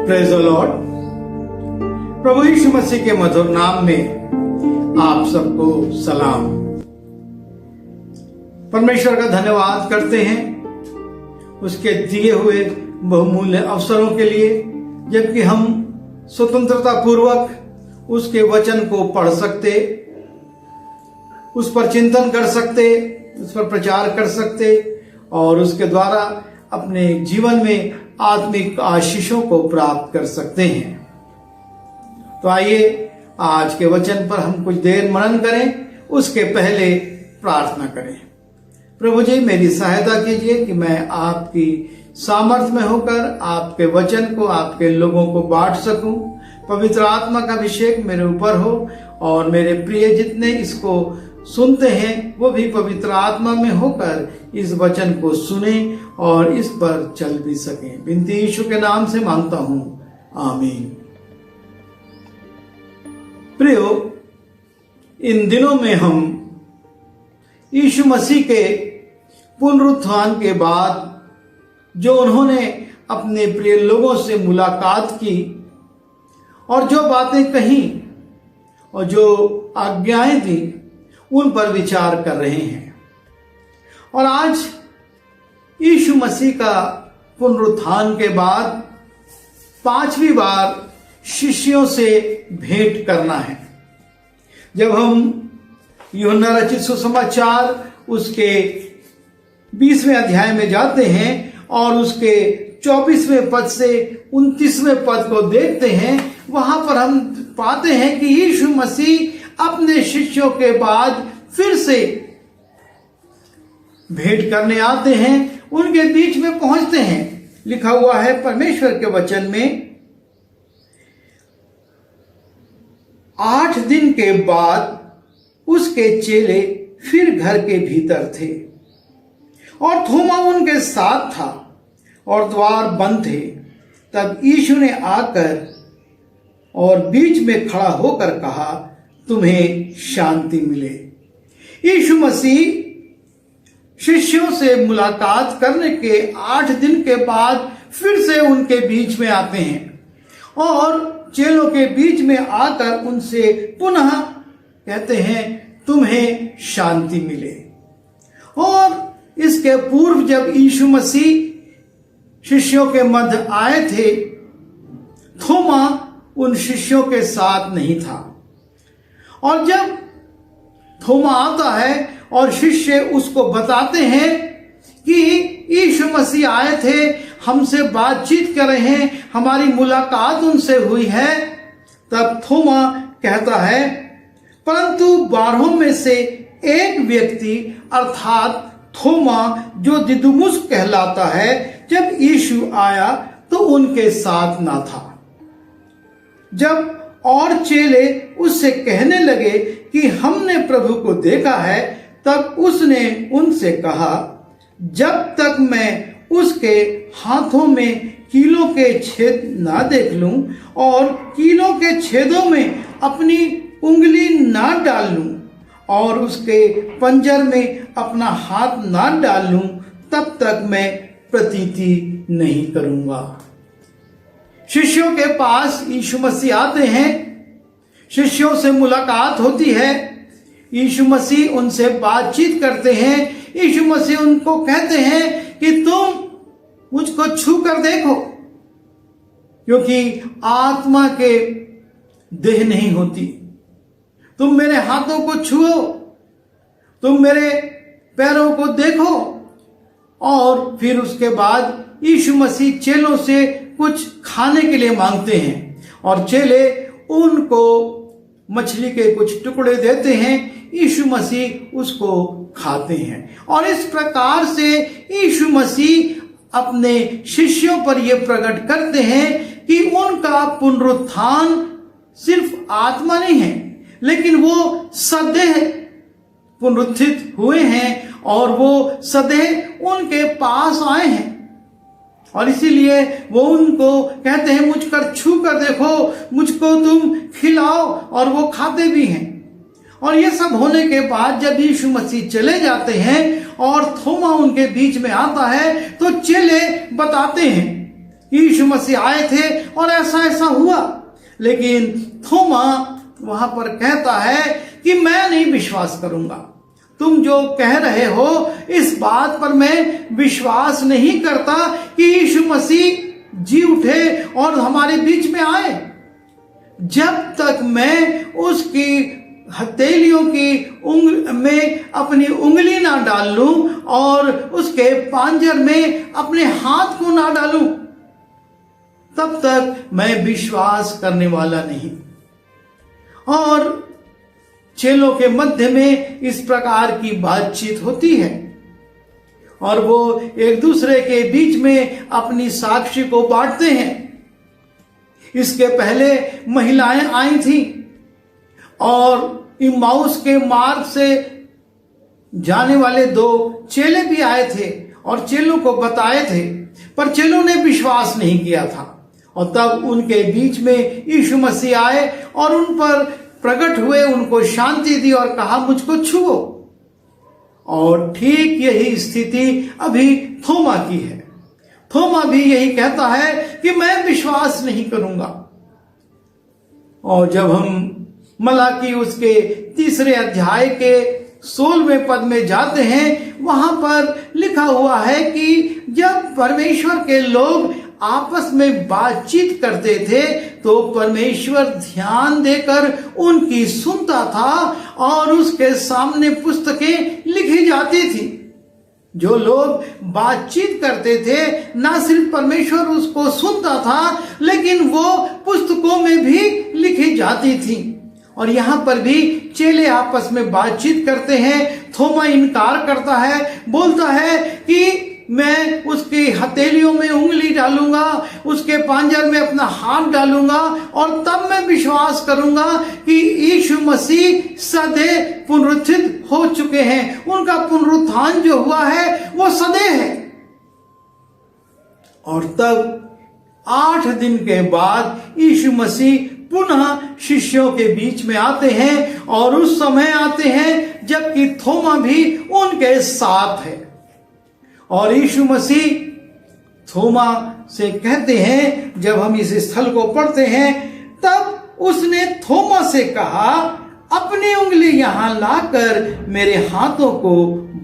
Praise the Lord. प्रभु यीशु मसीह के मधुर नाम में आप सबको सलाम। परमेश्वर का धन्यवाद करते हैं उसके दिए हुए बहुमूल्य अवसरों के लिए, जबकि हम स्वतंत्रता पूर्वक उसके वचन को पढ़ सकते, उस पर चिंतन कर सकते, उस पर प्रचार कर सकते और उसके द्वारा अपने जीवन में आत्मिक आशीषों को प्राप्त कर सकते हैं। तो आइए आज के वचन पर हम कुछ देर मनन करें, उसके पहले प्रार्थना करें। प्रभु जी, मेरी सहायता कीजिए कि मैं आपकी सामर्थ में होकर आपके वचन को आपके लोगों को बांट सकूं। पवित्र आत्मा का अभिषेक मेरे ऊपर हो और मेरे प्रिय जितने इसको सुनते हैं वो भी पवित्र आत्मा में होकर इस वचन को सुने और इस पर चल भी सकें। विनती यीशु के नाम से मांगता हूं, आमीन। प्रियो, इन दिनों में हम यीशु मसीह के पुनरुत्थान के बाद जो उन्होंने अपने प्रिय लोगों से मुलाकात की और जो बातें कही और जो आज्ञाएं दी, उन पर विचार कर रहे हैं। और आज यीशु मसीह का पुनरुत्थान के बाद पांचवी बार शिष्यों से भेंट करना है। जब हम यूहन्ना रचित सुसमाचार उसके 20वें अध्याय में जाते हैं और उसके 24वें पद से 29वें पद को देखते हैं, वहां पर हम पाते हैं कि यीशु मसीह अपने शिष्यों के बाद फिर से भेंट करने आते हैं, उनके बीच में पहुंचते हैं। लिखा हुआ है परमेश्वर के वचन में, 8 दिन के बाद उसके चेले फिर घर के भीतर थे और थोमा उनके साथ था और द्वार बंद थे। तब यीशु ने आकर और बीच में खड़ा होकर कहा, तुम्हें शांति मिले। यीशु मसीह शिष्यों से मुलाकात करने के 8 दिन के बाद फिर से उनके बीच में आते हैं और चेलों के बीच में आकर उनसे पुनः कहते हैं, तुम्हें शांति मिले। और इसके पूर्व जब यीशु मसीह शिष्यों के मध्य आए थे, थोमा उन शिष्यों के साथ नहीं था। और जब थोमा आता है और शिष्य उसको बताते हैं कि यीशु मसीह आए थे, हमसे बातचीत कर रहे हैं, हमारी मुलाकात उनसे हुई है, तब थोमा कहता है, परंतु 12 में से एक व्यक्ति अर्थात थोमा जो दिदुमुस कहलाता है, जब यीशु आया तो उनके साथ ना था। जब और चेले उससे कहने लगे कि हमने प्रभु को देखा है, तब उसने उनसे कहा, जब तक मैं उसके हाथों में कीलों के छेद ना देख लूं और कीलों के छेदों में अपनी उंगली ना डाल लूं और उसके पंजर में अपना हाथ ना डाल लूं, तब तक मैं प्रतीति नहीं करूंगा। शिष्यों के पास यीशु मसीह आते हैं, शिष्यों से मुलाकात होती है, यीशु मसीह उनसे बातचीत करते हैं। यीशु मसीह उनको कहते हैं कि तुम मुझको छू कर देखो, क्योंकि आत्मा के देह नहीं होती। तुम मेरे हाथों को छुओ, तुम मेरे पैरों को देखो। और फिर उसके बाद यीशु मसीह चेलों से कुछ खाने के लिए मांगते हैं और चेले उनको मछली के कुछ टुकड़े देते हैं, यीशु मसीह उसको खाते हैं। और इस प्रकार से यीशु मसीह अपने शिष्यों पर यह प्रकट करते हैं कि उनका पुनरुत्थान सिर्फ आत्मा नहीं है, लेकिन वो सदैव पुनरुत्थित हुए हैं और वो सदैव उनके पास आए हैं। और इसीलिए वो उनको कहते हैं, मुझ कर छू कर देखो, मुझको तुम खिलाओ, और वो खाते भी हैं। और ये सब होने के बाद जब यीशु मसीह चले जाते हैं और थोमा उनके बीच में आता है, तो चेले बताते हैं यीशु मसीह आए थे और ऐसा ऐसा हुआ। लेकिन थोमा वहां पर कहता है कि मैं नहीं विश्वास करूंगा, तुम जो कह रहे हो इस बात पर मैं विश्वास नहीं करता कि यीशु मसीह जी उठे और हमारे बीच में आए, जब तक मैं उसकी हथेलियों की में अपनी उंगली ना डाल लूं और उसके पांजर में अपने हाथ को ना डालूं, तब तक मैं विश्वास करने वाला नहीं। और चेलों के मध्य में इस प्रकार की बातचीत होती है और वो एक दूसरे के बीच में अपनी साक्षी को बांटते हैं। इसके पहले महिलाएं आई थी और इम्माउस के मार्ग से जाने वाले 2 चेले भी आए थे और चेलों को बताए थे, पर चेलों ने विश्वास नहीं किया था। और तब उनके बीच में यीशु मसीह आए और उन पर प्रकट हुए, उनको शांति दी और कहा मुझको छुओ। और ठीक यही स्थिति अभी थोमा की है। थोमा भी यही कहता है कि मैं विश्वास नहीं करूंगा। और जब हम मलाकी उसके 3 अध्याय के 16वें पद में जाते हैं, वहां पर लिखा हुआ है कि जब परमेश्वर के लोग आपस में बातचीत करते थे तो परमेश्वर ध्यान देकर उनकी सुनता था और उसके सामने पुस्तकें लिखी जाती थी। जो लोग बातचीत करते थे, ना सिर्फ परमेश्वर उसको सुनता था लेकिन वो पुस्तकों में भी लिखी जाती थी। और यहां पर भी चेले आपस में बातचीत करते हैं। थोमा इनकार करता है, बोलता है कि मैं उसकी हथेलियों में उंगली डालूंगा, उसके पांजर में अपना हाथ डालूंगा और तब मैं विश्वास करूंगा कि यीशु मसीह सदैव पुनरुत्थित हो चुके हैं, उनका पुनरुत्थान जो हुआ है वो सदैव है। और तब 8 दिन के बाद यीशु मसीह पुनः शिष्यों के बीच में आते हैं और उस समय आते हैं जबकि थोमा भी उनके साथ है। और यीशु मसीह थोमा से कहते हैं, जब हम इस स्थल को पढ़ते हैं, तब उसने थोमा से कहा अपनी उंगली यहां लाकर मेरे हाथों को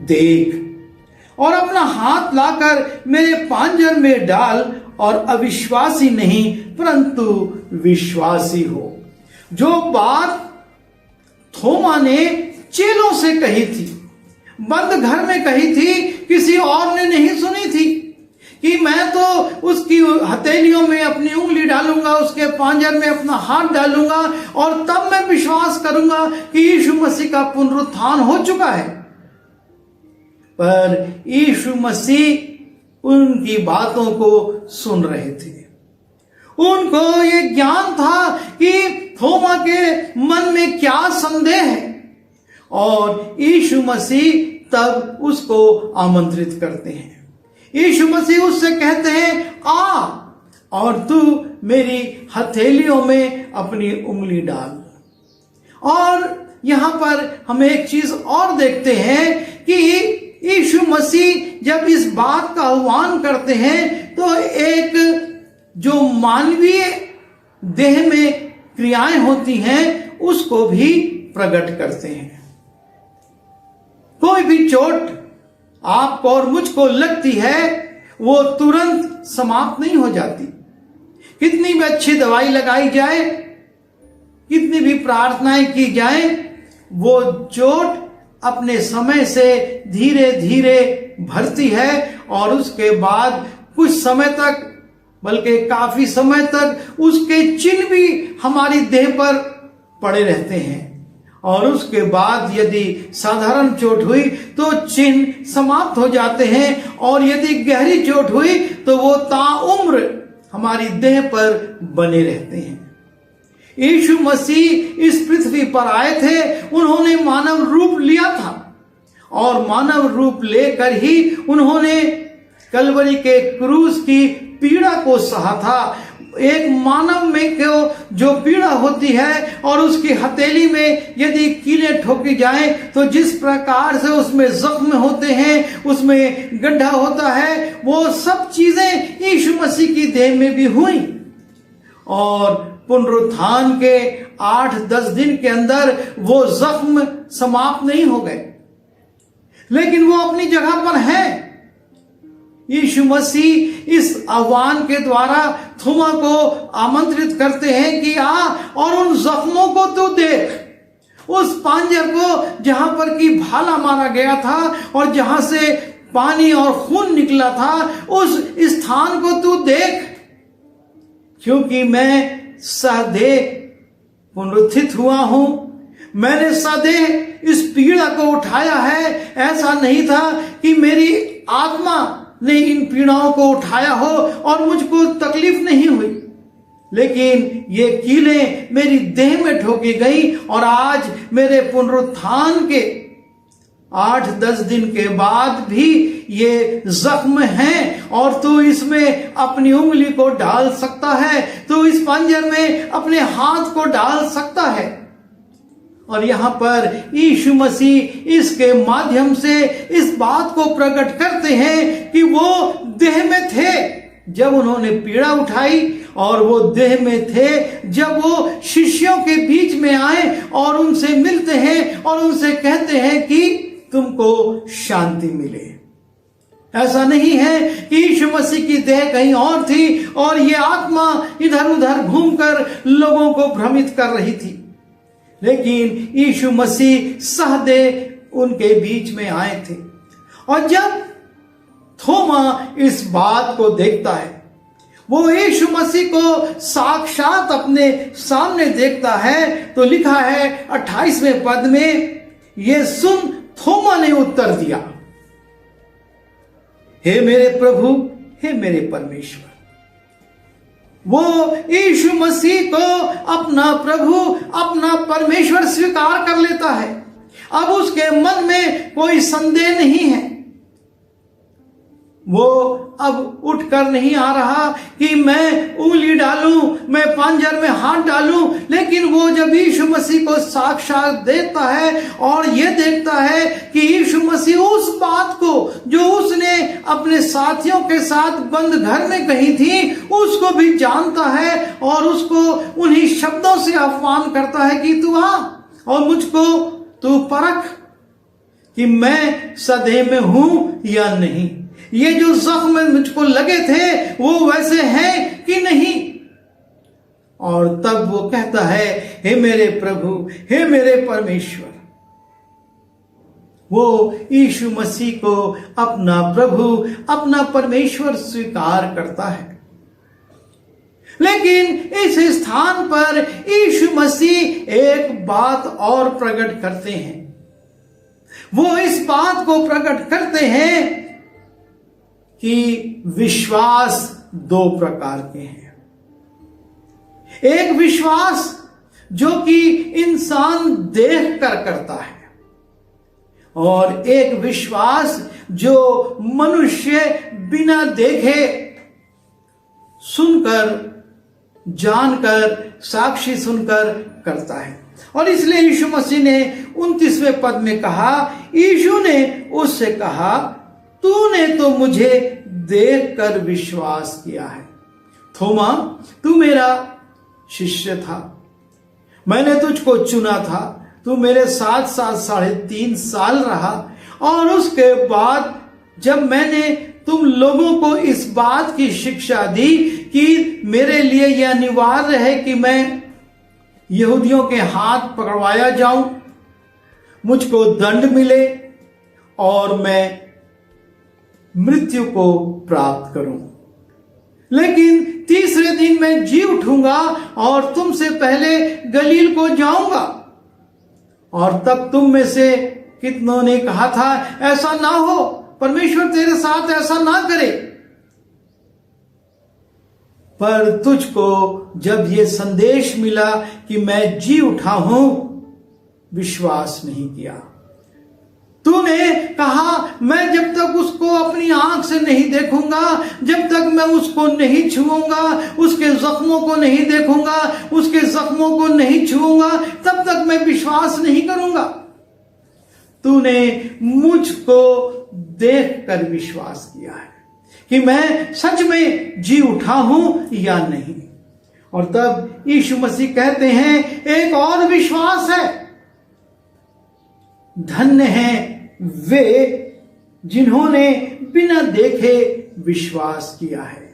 देख और अपना हाथ लाकर मेरे पांजर में डाल और अविश्वासी नहीं परंतु विश्वासी हो। जो बात थोमा ने चेलों से कही थी, बंद घर में कही थी, किसी और ने नहीं सुनी थी कि मैं तो उसकी हथेलियों में अपनी उंगली डालूंगा, उसके पांजर में अपना हाथ डालूंगा और तब मैं विश्वास करूंगा कि यीशु मसीह का पुनरुत्थान हो चुका है। पर यीशु मसीह उनकी बातों को सुन रहे थे। उनको ये ज्ञान था कि थोमा के मन में क्या संदेह है और यीशु मसीह तब उसको आमंत्रित करते हैं। यीशु मसीह उससे कहते हैं आ और तू मेरी हथेलियों में अपनी उंगली डाल। और यहां पर हम एक चीज और देखते हैं कि यीशु मसीह जब इस बात का आह्वान करते हैं तो एक जो मानवीय देह में क्रियाएं होती हैं उसको भी प्रकट करते हैं। कोई भी चोट आपको और मुझको लगती है वो तुरंत समाप्त नहीं हो जाती। कितनी भी अच्छी दवाई लगाई जाए, कितनी भी प्रार्थनाएं की जाए, वो चोट अपने समय से धीरे धीरे भरती है और उसके बाद कुछ समय तक, बल्कि काफी समय तक उसके चिन्ह भी हमारी देह पर पड़े रहते हैं। और उसके बाद यदि साधारण चोट हुई तो चिन्ह समाप्त हो जाते हैं और यदि गहरी चोट हुई तो वो ताउम्र हमारी देह पर बने रहते हैं। यीशु मसीह इस पृथ्वी पर आए थे, उन्होंने मानव रूप लिया था और मानव रूप लेकर ही उन्होंने कलवरी के क्रूस की पीड़ा को सहा था। एक मानव में जो पीड़ा होती है और उसकी हथेली में यदि कीलें ठोकी जाएं तो जिस प्रकार से उसमें जख्म होते हैं, उसमें गड्ढा होता है, वो सब चीजें यीशु मसीह की देह में भी हुई। और पुनरुत्थान के 8-10 दिन के अंदर वो जख्म समाप्त नहीं हो गए, लेकिन वो अपनी जगह पर है। यीशु मसीह इस आह्वान के द्वारा थोमा को आमंत्रित करते हैं कि आ और उन जख्मों को तू देख, उस पांजर को जहां पर की भाला मारा गया था और जहां से पानी और खून निकला था, उस स्थान को तू देख, क्योंकि मैं सदेह पुनरुत्थित हुआ हूं। मैंने सदेह इस पीड़ा को उठाया है। ऐसा नहीं था कि मेरी आत्मा ने इन पीड़ाओं को उठाया हो और मुझको तकलीफ नहीं हुई, लेकिन ये कीलें मेरी देह में ठोकी गई और आज मेरे पुनरुत्थान के 8-10 दिन के बाद भी ये जख्म हैं और तू इसमें अपनी उंगली को डाल सकता है, तू इस पंजर में अपने हाथ को डाल सकता है। और यहां पर यीशु मसीह इसके माध्यम से इस बात को प्रकट करते हैं कि वो देह में थे जब उन्होंने पीड़ा उठाई, और वो देह में थे जब वो शिष्यों के बीच में आए और उनसे मिलते हैं और उनसे कहते हैं कि तुमको शांति मिले। ऐसा नहीं है कि यीशु मसीह की देह कहीं और थी और ये आत्मा इधर उधर घूमकर लोगों को भ्रमित कर रही थी, लेकिन यीशु मसीह सहदेह उनके बीच में आए थे। और जब थोमा इस बात को देखता है, वो यीशु मसीह को साक्षात अपने सामने देखता है, तो लिखा है 28वें पद में, ये सुन थोमा ने उत्तर दिया, हे मेरे प्रभु, हे मेरे परमेश्वर। वो यीशु मसीह को अपना प्रभु, अपना परमेश्वर स्वीकार कर लेता है। अब उसके मन में कोई संदेह नहीं है। वो अब उठकर नहीं आ रहा कि मैं उंगली डालूं, मैं पांजर में हाथ डालूं, लेकिन वो जब यीशु मसीह को साक्षात देखता है और ये देखता है कि यीशु मसीह उस बात को जो उसने अपने साथियों के साथ बंद घर में कही थी, उसको भी जानता है और उसको उन्हीं शब्दों से आह्वान करता है कि तू आ और मुझको तू परख कि मैं सदेह में हूं या नहीं, ये जो जख्म मुझको लगे थे वो वैसे हैं कि नहीं। और तब वो कहता है, हे मेरे प्रभु, हे मेरे परमेश्वर। वो यीशु मसीह को अपना प्रभु, अपना परमेश्वर स्वीकार करता है। लेकिन इस स्थान पर यीशु मसीह एक बात और प्रकट करते हैं। वो इस बात को प्रकट करते हैं कि विश्वास 2 प्रकार के हैं। एक विश्वास जो कि इंसान देख कर करता है, और एक विश्वास जो मनुष्य बिना देखे, सुनकर, जानकर, साक्षी सुनकर करता है। और इसलिए यीशु मसीह ने 29वें पद में कहा, यीशु ने उससे कहा, तूने तो मुझे देखकर विश्वास किया है। थोमा, तू मेरा शिष्य था, मैंने तुझको चुना था, तू मेरे साथ 3.5 साल रहा, और उसके बाद जब मैंने तुम लोगों को इस बात की शिक्षा दी कि मेरे लिए यह अनिवार्य है कि मैं यहूदियों के हाथ पकड़वाया जाऊं, मुझको दंड मिले और मैं मृत्यु को प्राप्त करूं, लेकिन तीसरे दिन मैं जी उठूंगा और तुमसे पहले गलील को जाऊंगा। और तब तुम में से कितनों ने कहा था, ऐसा ना हो, परमेश्वर तेरे साथ ऐसा ना करे। पर तुझको जब ये संदेश मिला कि मैं जी उठा हूं, विश्वास नहीं किया। तूने कहा मैं जब तक उसको अपनी आंख से नहीं देखूंगा, जब तक मैं उसको नहीं छूऊंगा, उसके जख्मों को नहीं देखूंगा, उसके जख्मों को नहीं छूऊंगा, तब तक मैं विश्वास नहीं करूंगा। तूने मुझको देखकर विश्वास किया है कि मैं सच में जी उठा हूं या नहीं। और तब यीशु मसीह कहते हैं एक और विश्वास है, धन्य हैं वे जिन्होंने बिना देखे विश्वास किया है।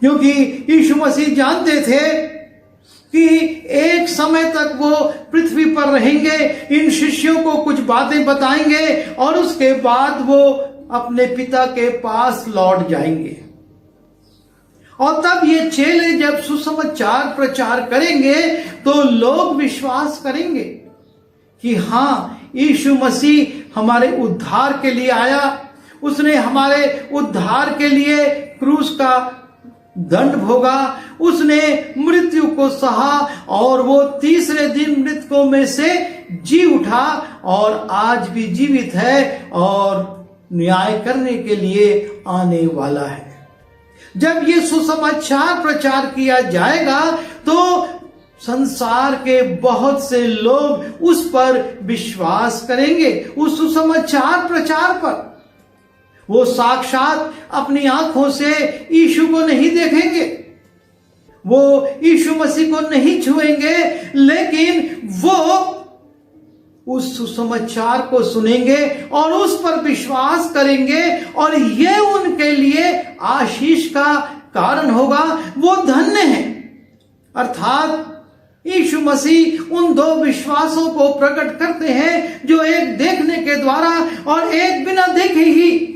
क्योंकि यीशु मसीह जानते थे कि एक समय तक वो पृथ्वी पर रहेंगे, इन शिष्यों को कुछ बातें बताएंगे और उसके बाद वो अपने पिता के पास लौट जाएंगे। और तब ये चेले जब सुसमाचार प्रचार करेंगे तो लोग विश्वास करेंगे कि हाँ, यीशु मसीह हमारे उद्धार के लिए आया, उसने हमारे उद्धार के लिए क्रूस का दंड भोगा, उसने मृत्यु को सहा और वो तीसरे दिन मृतकों में से जी उठा और आज भी जीवित है और न्याय करने के लिए आने वाला है। जब ये सुसमाचार प्रचार किया जाएगा तो संसार के बहुत से लोग उस पर विश्वास करेंगे, उस सुसमाचार प्रचार पर। वो साक्षात अपनी आंखों से यीशु को नहीं देखेंगे, वो यीशु मसीह को नहीं छुएंगे, लेकिन वो उस सुसमाचार को सुनेंगे और उस पर विश्वास करेंगे और ये उनके लिए आशीष का कारण होगा। वो धन्य हैं। अर्थात यीशु मसीह उन दो विश्वासों को प्रकट करते हैं, जो एक देखने के द्वारा और एक बिना देखे ही।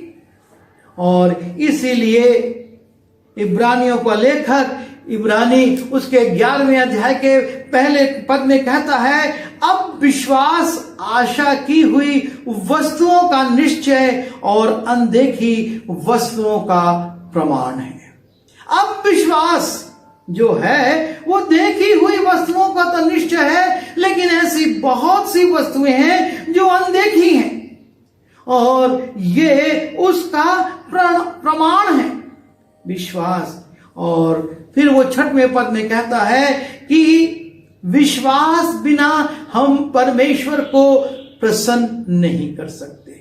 और इसीलिए इब्रानियों का लेखक इब्रानी उसके 11वें अध्याय के पहले पद में कहता है, अब विश्वास आशा की हुई वस्तुओं का निश्चय और अनदेखी वस्तुओं का प्रमाण है। अब विश्वास जो है वो देखी हुई वस्तुओं का तो निश्चय है, लेकिन ऐसी बहुत सी वस्तुएं हैं जो अनदेखी हैं और ये उसका प्रमाण है, विश्वास। और फिर वो 6वें पद में कहता है कि विश्वास बिना हम परमेश्वर को प्रसन्न नहीं कर सकते,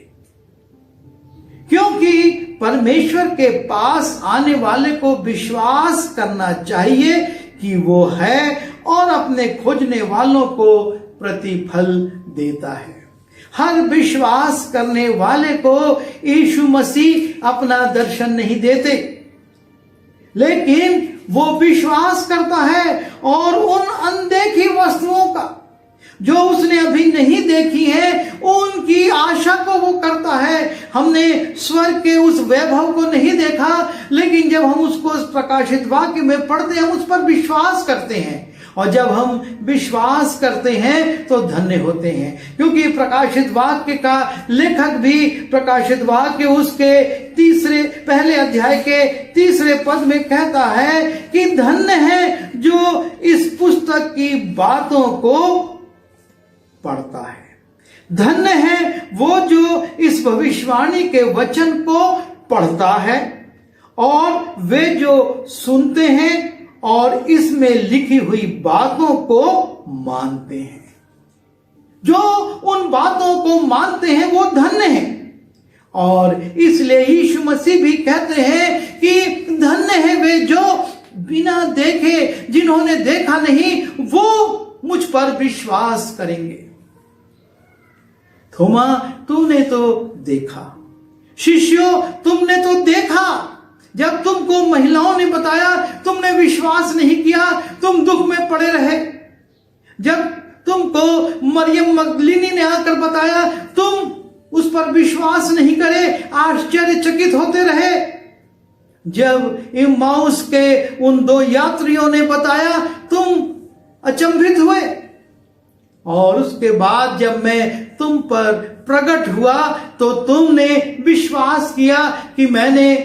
क्योंकि परमेश्वर के पास आने वाले को विश्वास करना चाहिए कि वो है और अपने खोजने वालों को प्रतिफल देता है। हर विश्वास करने वाले को यीशु मसीह अपना दर्शन नहीं देते, लेकिन वो विश्वास करता है और उन अनदेखी वस्तुओं का जो उसने अभी नहीं देखी है, उनकी आशा को वो करता है। हमने स्वर्ग के उस वैभव को नहीं देखा, लेकिन जब हम उसको प्रकाशित वाक्य में पढ़ते हैं, हम उस पर विश्वास करते हैं। और जब हम विश्वास करते हैं तो धन्य होते हैं, क्योंकि प्रकाशित वाक्य का लेखक भी प्रकाशित वाक्य उसके पहले अध्याय के 3 पद में कहता है कि धन्य है जो इस पुस्तक की बातों को पढ़ता है, धन्य है वो जो इस भविष्यवाणी के वचन को पढ़ता है और वे जो सुनते हैं और इसमें लिखी हुई बातों को मानते हैं। जो उन बातों को मानते हैं वो धन्य हैं। और इसलिए यीशु मसीह भी कहते हैं कि धन्य है वे जो बिना देखे, जिन्होंने देखा नहीं, वो मुझ पर विश्वास करेंगे। थोमा, तूने तो देखा, शिष्यों तुमने तो देखा। जब तुमको महिलाओं ने बताया तुमने विश्वास नहीं किया, तुम दुख में पड़े रहे। जब तुमको मरियम मगदलीनी ने आकर बताया तुम उस पर विश्वास नहीं करे, आश्चर्यचकित होते रहे। जब इम्माउस के उन 2 यात्रियों ने बताया तुम अचंभित हुए। और उसके बाद जब मैं तुम पर प्रकट हुआ तो तुमने विश्वास किया कि मैंने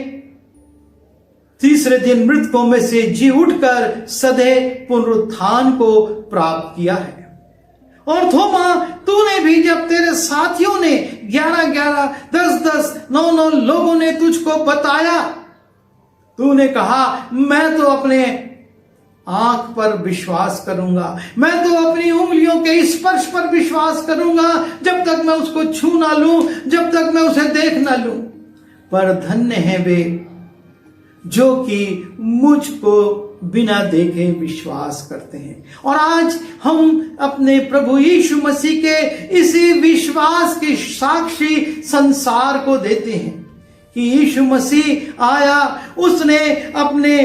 तीसरे दिन मृतकों में से जी उठकर सदैव पुनरुत्थान को प्राप्त किया है। और थोमा, तूने भी जब तेरे साथियों ने 11-11, 10-10, 9-9 लोगों ने तुझको बताया, तूने कहा मैं तो अपने आंख पर विश्वास करूंगा, मैं तो अपनी उंगलियों के स्पर्श पर विश्वास करूंगा, जब तक मैं उसको छू ना लूं, जब तक मैं उसे देख ना लूं। पर धन्य है वे जो कि मुझको बिना देखे विश्वास करते हैं। और आज हम अपने प्रभु यीशु मसीह के इसी विश्वास के साक्षी संसार को देते हैं कि यीशु मसीह आया, उसने अपने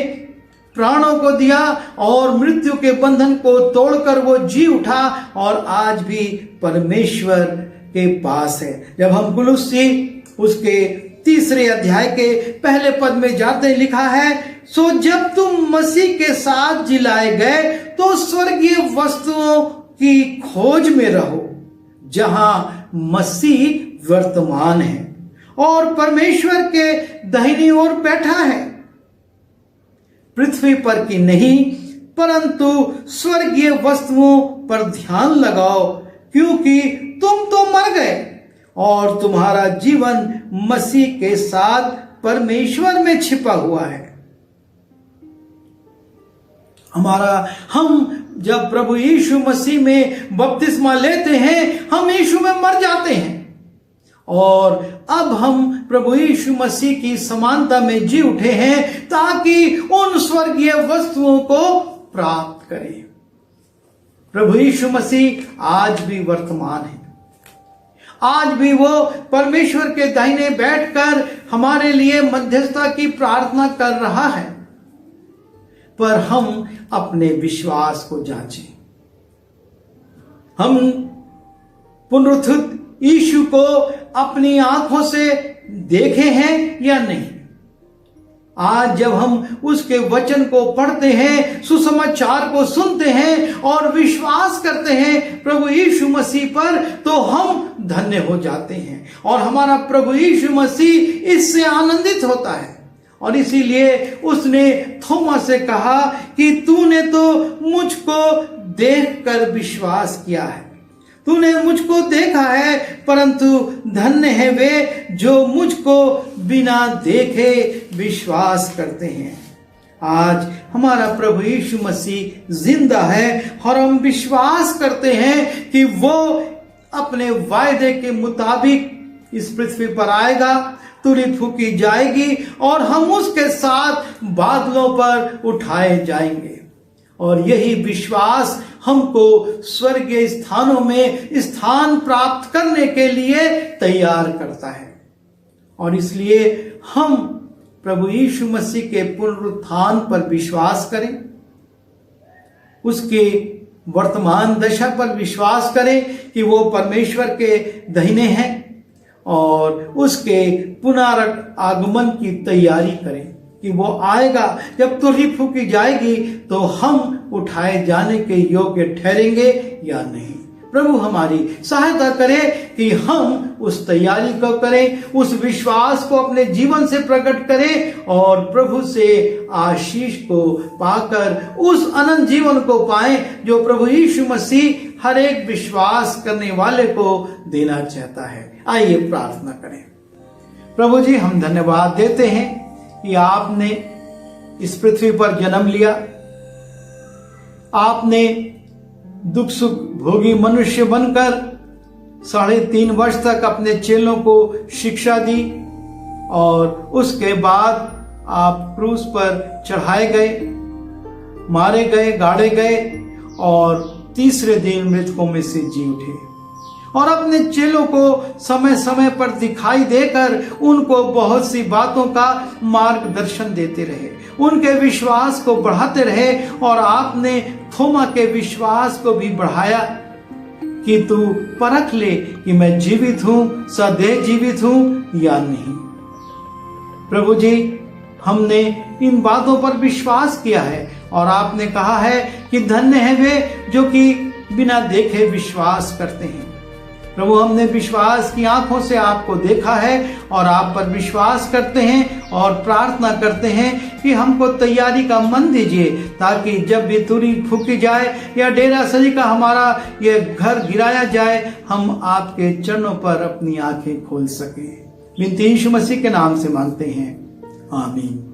प्राणों को दिया और मृत्यु के बंधन को तोड़कर वो जी उठा और आज भी परमेश्वर के पास है। जब हम कुलुस्सी उसके 3 अध्याय के पहले पद में जाते लिखा है, सो जब तुम मसीह के साथ जिलाए गए तो स्वर्गीय वस्तुओं की खोज में रहो, जहां मसीह वर्तमान है और परमेश्वर के दाहिनी ओर बैठा है। पृथ्वी पर की नहीं परंतु स्वर्गीय वस्तुओं पर ध्यान लगाओ, क्योंकि तुम तो मर गए और तुम्हारा जीवन मसीह के साथ परमेश्वर में छिपा हुआ है। हम जब प्रभु यीशु मसीह में बपतिस्मा लेते हैं, हम यीशु में मर जाते हैं और अब हम प्रभु यीशु मसीह की समानता में जी उठे हैं ताकि उन स्वर्गीय वस्तुओं को प्राप्त करें। प्रभु यीशु मसीह आज भी वर्तमान है, आज भी वो परमेश्वर के दाहिने बैठकर हमारे लिए मध्यस्थता की प्रार्थना कर रहा है। पर हम अपने विश्वास को जांचें। हम पुनरुत्थित यीशु को अपनी आंखों से देखे हैं या नहीं? आज जब हम उसके वचन को पढ़ते हैं, सुसमाचार को सुनते हैं और विश्वास करते हैं प्रभु यीशु मसीह पर, तो हम धन्य हो जाते हैं और हमारा प्रभु यीशु मसीह इससे आनंदित होता है। और इसीलिए उसने थोमा से कहा कि तूने तो मुझको देखकर विश्वास किया है, तूने मुझको देखा है, परंतु धन्य है वे जो मुझको बिना देखे विश्वास करते हैं। आज हमारा प्रभु यीशु मसीह जिंदा है और हम विश्वास करते हैं कि वो अपने वायदे के मुताबिक इस पृथ्वी पर आएगा, तुरही फूकी जाएगी और हम उसके साथ बादलों पर उठाए जाएंगे। और यही विश्वास हमको स्वर्गीय स्थानों में स्थान प्राप्त करने के लिए तैयार करता है। और इसलिए हम प्रभु यीशु मसीह के पुनरुत्थान पर विश्वास करें, उसके वर्तमान दशा पर विश्वास करें कि वो परमेश्वर के दाहिने हैं और उसके पुनरागमन की तैयारी करें कि वो आएगा। जब तुरही फूकी जाएगी तो हम उठाए जाने के योग्य ठहरेंगे या नहीं। प्रभु हमारी सहायता करे कि हम उस तैयारी को करें, उस विश्वास को अपने जीवन से प्रकट करें और प्रभु से आशीष को पाकर उस अनंत जीवन को पाएं जो प्रभु यीशु मसीह हर एक विश्वास करने वाले को देना चाहता है। आइए प्रार्थना करें। प्रभु जी, हम धन्यवाद देते हैं कि आपने इस पृथ्वी पर जन्म लिया, आपने दुख सुख भोगी मनुष्य बनकर 3.5 वर्ष तक अपने चेलों को शिक्षा दी और उसके बाद आप क्रूस पर चढ़ाए गए, मारे गए, गाड़े गए और तीसरे दिन मृतकों में से जी उठे और अपने चेलों को समय समय पर दिखाई देकर उनको बहुत सी बातों का मार्गदर्शन देते रहे, उनके विश्वास को बढ़ाते रहे। और आपने थोमा के विश्वास को भी बढ़ाया कि तू परख ले कि मैं जीवित हूं, सदैव जीवित हूं या नहीं। प्रभु जी, हमने इन बातों पर विश्वास किया है और आपने कहा है कि धन्य है वे जो कि बिना देखे विश्वास करते हैं। प्रभु, हमने विश्वास की आंखों से आपको देखा है और आप पर विश्वास करते हैं और प्रार्थना करते हैं कि हमको तैयारी का मन दीजिए, ताकि जब भी तुरही फूकी जाए या डेरा सजी का हमारा ये घर गिराया जाए, हम आपके चरणों पर अपनी आंखें खोल सकें। विनती यीशु मसीह के नाम से मांगते हैं, आमीन।